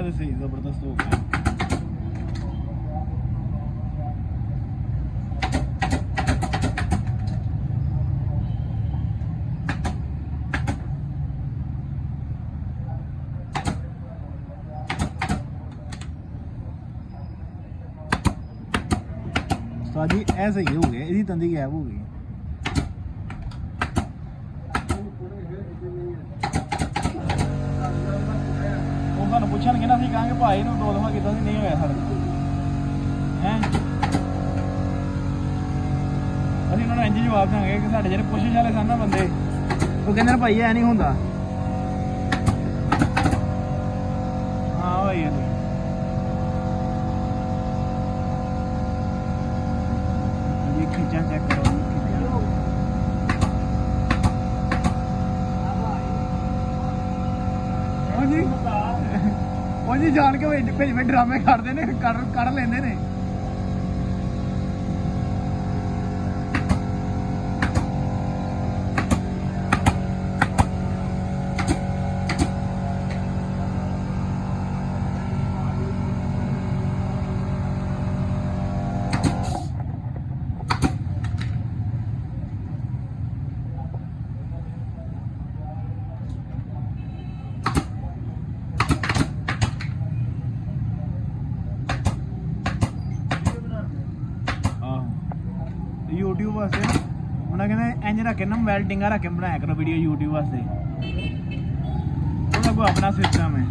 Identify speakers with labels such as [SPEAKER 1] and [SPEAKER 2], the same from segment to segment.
[SPEAKER 1] तो सही जबरदस्त हो गया। जी ऐसा ही हो गया, इसकी तंदी गैप हो गई। वो सानू पूछणगे ना, असीं कहांगे भाई नूं 2 दफा कीता सी नहीं होया साडे हैं, असीं उन्हां नूं इंज जवाब देंगे कि साडे जिहड़े पुछण वाले सन ना बंदे, वो कहंदे भाई ऐ नहीं हुंदा। हाँ भाई खींचा चेक करो जी जान के भेज ड्रामे करते ने, कर लेंदे ने। यूट्यूब वास्ते उन्हें कहते इंज रख के ना मोबाइल डिंगा रख के बनाया करो वीडियो यूट्यूब वास्ते। उन्होंने कोई अपना सिस्टम है,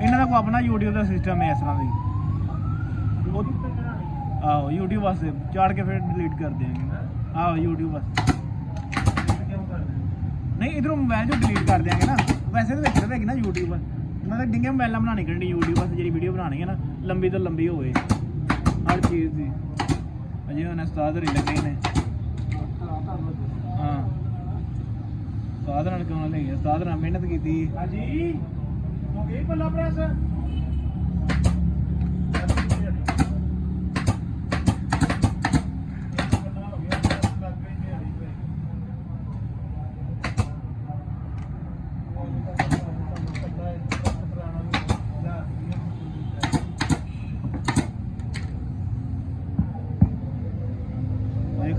[SPEAKER 1] इन्हों का कोई अपना यूट्यूब का सिस्टम है इस तरह की। आहो यूट्यूब वास्ते चाड़ के फिर डिलीट कर देंगे। आहो यूट्यूब वास्ते नहीं, इधरों मोबाइल जो डिलीट कर देंगे ना, वैसे तो देखते रहेगी ना यूट्यूब पर, मतलब डिंगे मोबाइल बनानी करनी यूट्यूब वास्ते, जी वीडियो बनानी है ना लंबी तो लंबी हो हर चीज़ की। जी उन्हें उस्ताद होरी लगे ने, हाँ उस्ताद नाल क्यों ले गया, उस्ताद नाल मेहनत की थी। हाँ जी हो गई पल्ला प्रेस।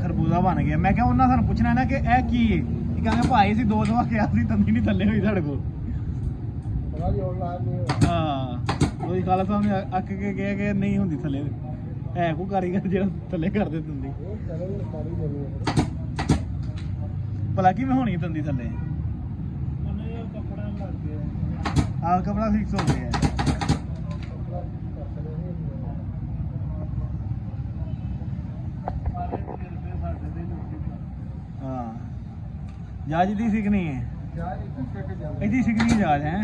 [SPEAKER 1] खरबूजा बन गया। मैं क्या उन्होंने सानू पूछना ना कि यह की है, कहेंगे भाई असीं 2 दफा किया सी तंदी नहीं थल्ले हुई साडे कोल। हाँ वही खाला साहब ने अक के कहा कि नहीं होंदी थल्ले, है को कारीगर जो थल्ले कर दे तंदी, भला कि मैं होनी तंदी थल्ले। हाँ कपड़ा फिक्स हो गया। हाँ जाज दी सीखनी है, इतनी सीखनी जाज है।